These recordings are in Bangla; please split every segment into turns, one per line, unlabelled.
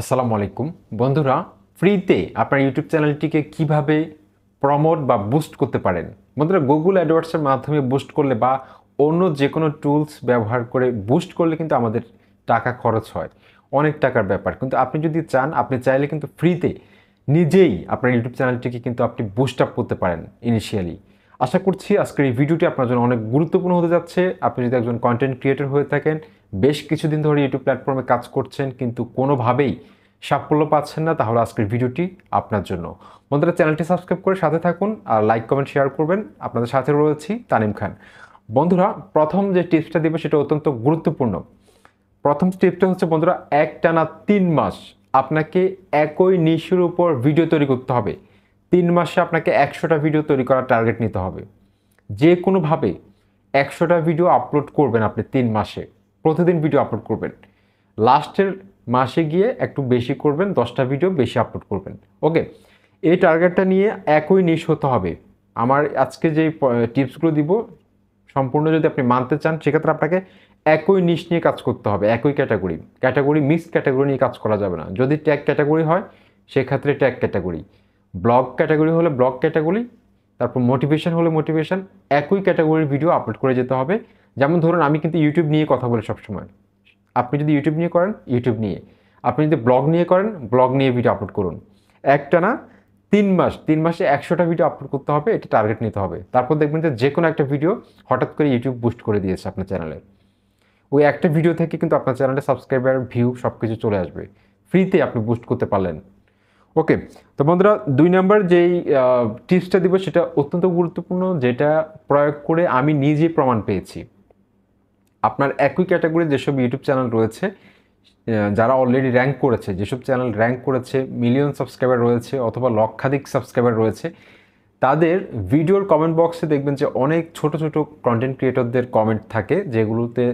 আসসালামু আলাইকুম বন্ধুরা, ফ্রিতে আপনার ইউটিউব চ্যানেলটিকে কিভাবে প্রমোট বা বুস্ট করতে পারেন। বন্ধুরা, গুগল অ্যাডওয়ার্ডসের মাধ্যমে বুস্ট করলে বা অন্য যে কোনো টুলস ব্যবহার করে বুস্ট করলে কিন্তু আমাদের টাকা খরচ হয়, অনেক টাকার ব্যাপার। কিন্তু আপনি যদি চান, আপনি চাইলে কিন্তু ফ্রিতে নিজেই আপনার ইউটিউব চ্যানেলটিকে কিন্তু আপনি বুস্ট আপ করতে পারেন ইনিশিয়ালি। আশা করছি আজকের এই ভিডিওটি আপনার জন্য অনেক গুরুত্বপূর্ণ হতে যাচ্ছে। আপনি যদি একজন কন্টেন্ট ক্রিয়েটর হয়ে থাকেন, বেশ কিছুদিন ধরে ইউটিউব প্ল্যাটফর্মে কাজ করছেন কিন্তু কোনোভাবেই সাফল্য পাচ্ছেন না, তাহলে আজকের ভিডিওটি আপনার জন্য। বন্ধুরা, চ্যানেলটি সাবস্ক্রাইব করে সাথে থাকুন আর লাইক কমেন্ট শেয়ার করবেন। আপনাদের সাথে রয়েছি তানিম খান। বন্ধুরা, প্রথম যে টিপসটা দিব সেটা অত্যন্ত গুরুত্বপূর্ণ। প্রথম টিপসটা হচ্ছে বন্ধুরা, একটানা 3 মাস আপনাকে একই নিশের উপর ভিডিও তৈরি করতে হবে। 3 মাসে আপনাকে 100টা ভিডিও তৈরি করার টার্গেট নিতে হবে। যে কোনোভাবে 100টা ভিডিও আপলোড করবেন আপনি 3 মাসে, প্রতিদিন ভিডিও আপলোড করবেন। লাস্টের মাসে গিয়ে একটু বেশি করবেন, 10টা ভিডিও বেশি আপলোড করবেন। ওকে, এই টার্গেটটা নিয়ে একই নিশ হতে হবে। আমার আজকে যেই টিপসগুলো দিব সম্পূর্ণ যদি আপনি মানতে চান, সেক্ষেত্রে আপনাকে একই নিশ নিয়ে কাজ করতে হবে। একই ক্যাটাগরি মিক্সড ক্যাটাগরি নিয়ে কাজ করা যাবে না। যদি ট্যাগ ক্যাটাগরি হয় সেক্ষেত্রে ট্যাগ ক্যাটাগরি, ব্লগ ক্যাটাগরি হলে ব্লগ ক্যাটাগরি, তারপর মোটিভেশন হলে মোটিভেশন, একই ক্যাটাগরির ভিডিও আপলোড করে যেতে হবে। যেমন ধরুন, আমি কিন্তু ইউটিউব নিয়ে কথা বলি সবসময়। আপনি যদি ইউটিউব নিয়ে করেন, ইউটিউব নিয়ে। আপনি যদি ব্লগ নিয়ে করেন, ব্লগ নিয়ে ভিডিও আপলোড করুন। একটানা 3 মাস, 3 মাসে 100টা ভিডিও আপলোড করতে হবে, এটা টার্গেট নিতে হবে। তারপর দেখবেন যে কোনো একটা ভিডিও হঠাৎ করে ইউটিউব বুস্ট করে দিয়েছে আপনার চ্যানেলে। ওই একটা ভিডিও থেকে কিন্তু আপনার চ্যানেলে সাবস্ক্রাইবার, ভিউ সব কিছু চলে আসবে। ফ্রিতে আপনি বুস্ট করতে পারলেন। ওকে, তো বন্ধুরা, 2 নম্বর যেই টিপসটা দিব সেটা অত্যন্ত গুরুত্বপূর্ণ, যেটা প্রয়োগ করে আমি নিজে প্রমাণ পেয়েছি। আপনার একই ক্যাটাগরির যেসব ইউটিউব চ্যানেল রয়েছে, যারা অলরেডি র্যাঙ্ক করেছে, যেসব চ্যানেল র্যাঙ্ক করেছে, মিলিয়ন সাবস্ক্রাইবার রয়েছে অথবা লক্ষাধিক সাবস্ক্রাইবার রয়েছে, তাদের ভিডিওর কমেন্ট বক্সে দেখবেন যে অনেক ছোট ছোট কন্টেন্ট ক্রিয়েটরদের কমেন্ট থাকে, যেগুলোতে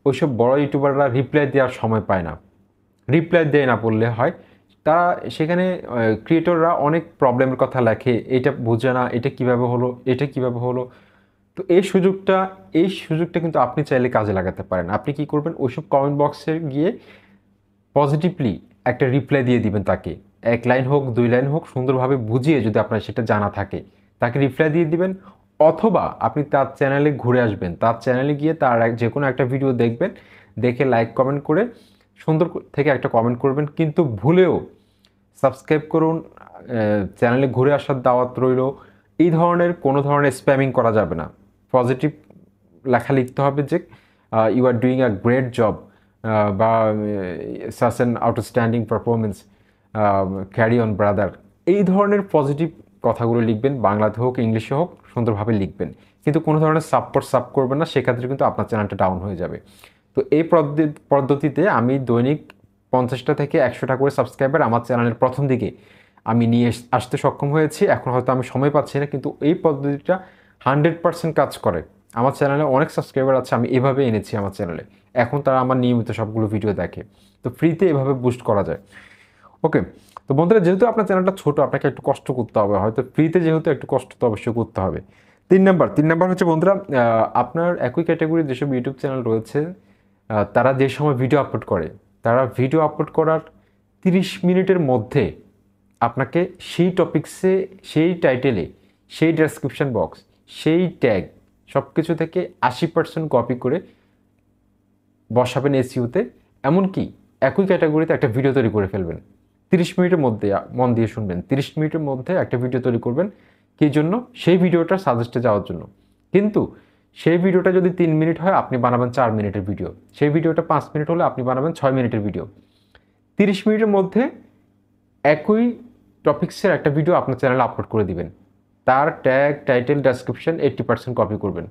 ওইসব বড় ইউটিউবাররা রিপ্লাই দেওয়ার সময় পায় না। রিপ্লাই দেয় না বললে হয়, তারা সেখানে ক্রিয়েটররা অনেক প্রবলেমের কথা লেখে, এটা বোঝে না, এটা কিভাবে হলো, এটা কিভাবে হলো। তো এই সুযোগটা কিন্তু আপনি চাইলে কাজে লাগাতে পারেন। আপনি কি করবেন, ওইসব কমেন্ট বক্সে গিয়ে পজিটিভলি একটা রিপ্লাই দিয়ে দিবেন তাকে। 1 লাইন হোক, 2 লাইন হোক, সুন্দরভাবে বুঝিয়ে, যদি আপনার সেটা জানা থাকে, তাকে রিপ্লাই দিয়ে দিবেন। অথবা আপনি তার চ্যানেলে ঘুরে আসবেন, তার চ্যানেলে গিয়ে তার যে কোনো একটা ভিডিও দেখবেন, দেখে লাইক কমেন্ট করে সুন্দর থেকে একটা কমেন্ট করবেন। কিন্তু ভুলেও সাবস্ক্রাইব করুন, চ্যানেলে ঘুরে আসার দাওয়াত রইল, এই ধরনের কোনো ধরনের স্প্যামিং করা যাবে না। পজিটিভ লেখা লিখতে হবে যে you are doing a great job, বা such an outstanding performance, carry on brother. এই ধরনের পজিটিভ কথাগুলো লিখবেন, বাংলাতে হোক ইংলিশে হোক, সুন্দরভাবে লিখবেন। কিন্তু কোনো ধরনের সাপ করবেন না, সেক্ষেত্রে কিন্তু আপনার চ্যানেলটা ডাউন হয়ে যাবে। তো এই পদ্ধতিতে আমি দৈনিক 50টা থেকে 100টা করে সাবস্ক্রাইবার আমার চ্যানেলের প্রথম দিকে আমি নিয়ে আসতে সক্ষম হয়েছি। এখন হয়তো আমি সময় পাচ্ছি না, কিন্তু এই পদ্ধতিটা 100% কাজ করে। আমার চ্যানেলে অনেক সাবস্ক্রাইবার আছে, আমি এভাবে এনেছি আমার চ্যানেলে। এখন তারা আমার নিয়মিত সবগুলো ভিডিও দেখে। তো ফ্রিতে এভাবে বুস্ট করা যায়। ওকে, তো বন্ধুরা, যেহেতু আপনার চ্যানেলটা ছোট, আপনাকে একটু কষ্ট করতে হবে, হয়তো ফ্রিতে যেহেতু একটু কষ্ট তো অবশ্যই করতে হবে। 3 নাম্বার হচ্ছে বন্ধুরা, আপনার একই ক্যাটাগরির যেসব ইউটিউব চ্যানেল রয়েছে, তারা যে সময় ভিডিও আপলোড করে, তারা ভিডিও আপলোড করার 30 মিনিটের মধ্যে আপনাকে সেই টপিক্সে, সেই টাইটেলে, সেই ডেসক্রিপশন বক্স, সেই ট্যাগ সব কিছু থেকে 80% কপি করে বসাবেন এসইউতে। এমনকি একই ক্যাটাগরিতে একটা ভিডিও তৈরি করে ফেলবেন 30 মিনিটের মধ্যে। মন দিয়ে শুনবেন, 30 মিনিটের মধ্যে একটা ভিডিও তৈরি করবেন। কী জন্য? সেই ভিডিওটা সাজেস্টে যাওয়ার জন্য। কিন্তু সেই ভিডিওটা যদি 3 মিনিট হয়, আপনি বানাবেন 4 মিনিটের ভিডিও। সেই ভিডিওটা 5 মিনিট হলে আপনি বানাবেন 6 মিনিটের ভিডিও। 30 মিনিটের মধ্যে একই টপিক্সের একটা ভিডিও আপনার চ্যানেলে আপলোড করে দিবেন। তার ট্যাগ, টাইটেল, ডেসক্রিপশন 80% কপি করবেন।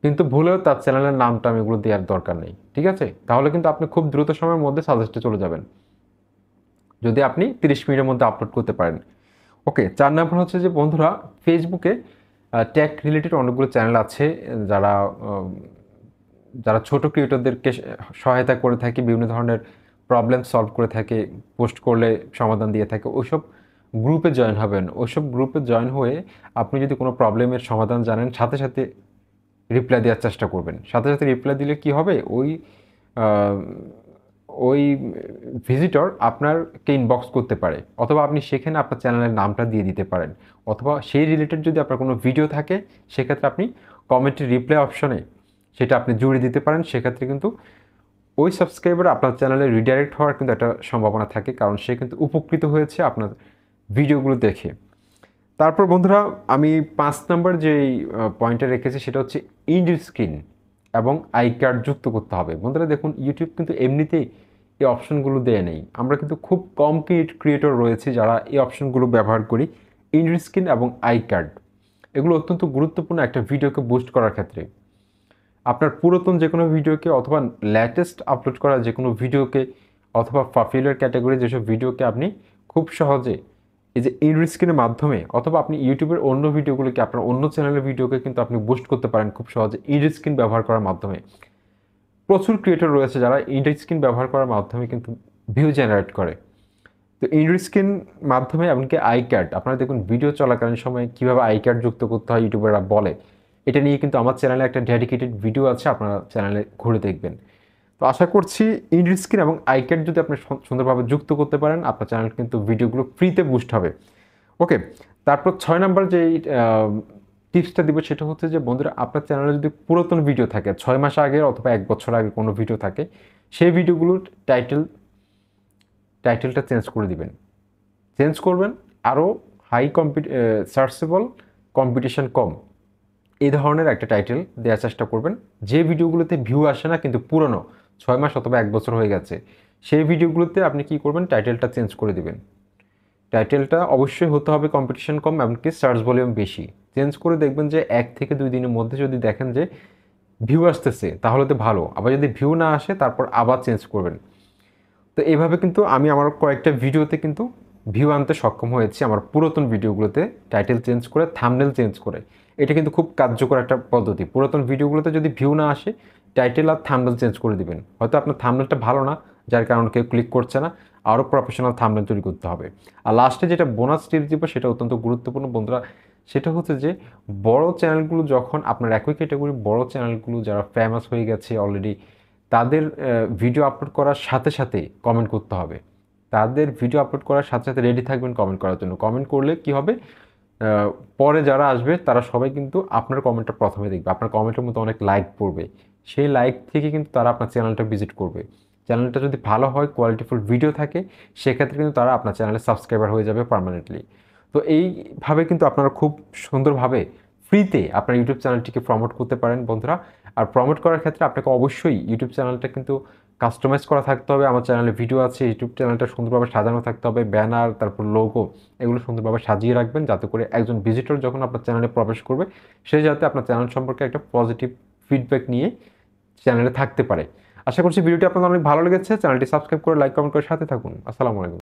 কিন্তু ভুলেও তার চ্যানেলের নামটা এগুলো দেওয়ার দরকার নেই। ঠিক আছে? তাহলে কিন্তু আপনি খুব দ্রুত সময়ের মধ্যে সাজেস্টে চলে যাবেন, যদি আপনি 30 মিনিটের মধ্যে আপলোড করতে পারেন। ওকে, 4 নাম্বার হচ্ছে যে বন্ধুরা, ফেসবুকে টেক রিলেটেড অনেকগুলো চ্যানেল আছে, যারা যারা ছোট ক্রিয়েটরদেরকে সহায়তা করে থাকে, বিভিন্ন ধরনের প্রবলেম সলভ করে থাকে, পোস্ট করলে সমাধান দিয়ে থাকে। ওইসব গ্রুপে জয়েন হবেন। ওইসব গ্রুপে জয়েন হয়ে আপনি যদি কোনো প্রবলেমের সমাধান জানেন, সাথে সাথে রিপ্লাই দেওয়ার চেষ্টা করবেন। সাথে সাথে রিপ্লাই দিলে কি হবে, ওই ওই ভিজিটর আপনারকে ইনবক্স করতে পারে, অথবা আপনি সেখানে আপনার চ্যানেলের নামটা দিয়ে দিতে পারেন, অথবা সেই রিলেটেড যদি আপনার কোনো ভিডিও থাকে সেক্ষেত্রে আপনি কমেন্টের রিপ্লাই অপশনে সেটা আপনি জুড়ে দিতে পারেন। সেক্ষেত্রে কিন্তু ওই সাবস্ক্রাইবার আপনার চ্যানেলে রিডাইরেক্ট হওয়ার কিন্তু একটা সম্ভাবনা থাকে, কারণ সে কিন্তু উপকৃত হয়েছে আপনার ভিডিওগুলো দেখে। তারপর বন্ধুরা, আমি 5 নম্বর যেই পয়েন্টটা রেখেছি সেটা হচ্ছে ইন্ড স্ক্রিন এবং আই কার্ড যুক্ত করতে হবে। বন্ধুরা দেখুন, ইউটিউব কিন্তু এমনিতেই এই অপশনগুলো দেয় নেই। আমরা কিন্তু খুব কম ক্রিয়েটর রয়েছে যারা এই অপশনগুলো ব্যবহার করি। ইন্ড স্ক্রিন এবং আই কার্ড এগুলো অত্যন্ত গুরুত্বপূর্ণ একটা ভিডিওকে বুস্ট করার ক্ষেত্রে। আপনার পুরাতন যে কোনো ভিডিওকে অথবা লেটেস্ট আপলোড করা যে কোনো ভিডিওকে অথবা পপুলার ক্যাটাগরি যেসব ভিডিওকে আপনি খুব সহজে এই যে ইন্ড স্ক্রিনের মাধ্যমে, অথবা আপনি ইউটিউবের অন্য ভিডিওগুলোকে আপনার অন্য চ্যানেলের ভিডিওকে কিন্তু আপনি বুস্ট করতে পারেন খুব সহজে ইন্ড স্ক্রিন ব্যবহার করার মাধ্যমে। প্রচুর ক্রিয়েটর রয়েছে যারা ইন্ড স্ক্রিন ব্যবহার করার মাধ্যমে কিন্তু ভিউ জেনারেট করে। তো ইন্ড স্ক্রিন মাধ্যমে এমনকি আই কার্ড, আপনারা দেখুন ভিডিও চলাকালীন সময় কীভাবে আই কার্ড যুক্ত করতে হয় ইউটিউবাররা বলে, এটা নিয়ে কিন্তু আমার চ্যানেলে একটা ডেডিকেটেড ভিডিও আছে, আপনারা চ্যানেলে ঘুরে দেখবেন। তো আশা করছি ইন্ড স্ক্রিন এবং আই কার্ড যদি আপনি সুন্দরভাবে যুক্ত করতে পারেন, আপনার চ্যানেল কিন্তু ভিডিওগুলো ফ্রিতে বুস্ট হবে। ওকে, তারপর 6 নম্বর যে টিপসটা দিব সেটা হচ্ছে যে বন্ধুরা, আপনার চ্যানেলে যদি পুরাতন ভিডিও থাকে 6 মাস আগের অথবা 1 বছর আগের কোনো ভিডিও থাকে, সেই ভিডিওগুলোর টাইটেলটা চেঞ্জ করে দিবেন। চেঞ্জ করবেন আরও হাই সার্চেবল, কম্পিটিশন কম, এই ধরনের একটা টাইটেল দেওয়ার চেষ্টা করবেন। যে ভিডিওগুলোতে ভিউ আসে না কিন্তু পুরনো 6 মাস অথবা 1 বছর হয়ে গেছে, সেই ভিডিওগুলোতে আপনি কি করবেন, টাইটেলটা চেঞ্জ করে দিবেন। টাইটেলটা অবশ্যই হতে হবে কম্পিটিশন কম, এমনকি সার্চ ভলিউম বেশি। চেঞ্জ করে দেখবেন যে 1 থেকে 2 দিনের মধ্যে যদি দেখেন যে ভিউ আসতেছে তাহলে তো ভালো, আবার যদি ভিউ না আসে তারপর আবার চেঞ্জ করবেন। তো এইভাবে কিন্তু আমি আমার কয়েকটা ভিডিওতে কিন্তু ভিউ আনতে সক্ষম হয়েছি, আমার পুরাতন ভিডিওগুলোতে টাইটেল চেঞ্জ করে, থাম্বনেল চেঞ্জ করে। এটা কিন্তু খুব কার্যকর একটা পদ্ধতি। পুরাতন ভিডিওগুলোতে যদি ভিউ না আসে, টাইটেল আর থাম্বনেল চেঞ্জ করে দিবেন। হয়তো আপনার থাম্বনেলটা ভালো না, যার কারণে কেউ ক্লিক করছে না, আরও প্রফেশনাল থাম্বনেল তৈরি করতে হবে। আর লাস্টে যেটা বোনাস টিপস দিব সেটা অত্যন্ত গুরুত্বপূর্ণ বন্ধুরা, সেটা হচ্ছে যে বড় চ্যানেলগুলো যখন আপনার একই ক্যাটাগরির বড় চ্যানেলগুলো যারা ফেমাস হয়ে গেছে অলরেডি, তাদের ভিডিও আপলোড করার সাথে সাথে কমেন্ট করতে হবে। তাদের ভিডিও আপলোড করার সাথে সাথে রেডি থাকবেন কমেন্ট করার জন্য। কমেন্ট করলে কি হবে, পরে যারা আসবে তারা সবাই কিন্তু আপনার কমেন্টটা প্রথমে দেখবে, আপনার কমেন্টের মধ্যে অনেক লাইক পড়বে, সেই লাইক থেকে কিন্তু তারা আপনার চ্যানেলটা ভিজিট করবে। চ্যানেলটা যদি ভালো হয়, কোয়ালিটিফুল ভিডিও থাকে, সেক্ষেত্রে কিন্তু তারা আপনার চ্যানেলে সাবস্ক্রাইবার হয়ে যাবে পার্মানেন্টলি। তো এইভাবে কিন্তু আপনারা খুব সুন্দরভাবে ফ্রিতে আপনার ইউটিউব চ্যানেলটিকে প্রমোট করতে পারেন বন্ধুরা। আর প্রমোট করার ক্ষেত্রে আপনাকে অবশ্যই ইউটিউব চ্যানেলটা কিন্তু কাস্টমাইজ করা থাকতে হবে। আমার চ্যানেলে ভিডিও আছে, ইউটিউব চ্যানেলটা সুন্দরভাবে সাজানো থাকতে হবে, ব্যানার, তারপর লোগো, এগুলো সুন্দরভাবে সাজিয়ে রাখবেন, যাতে করে একজন ভিজিটর যখন আপনার চ্যানেলে প্রবেশ করবে সে যাতে আপনার চ্যানেল সম্পর্কে একটা পজিটিভ ফিডব্যাক নিয়ে চ্যানেলে থাকতে পারে। আশা করছি ভিডিওটি আপনাদের অনেক ভালো লেগেছে। চ্যানেলটি সাবস্ক্রাইব করে, লাইক, কমেন্ট করে সাথে থাকুন। আসসালামু আলাইকুম।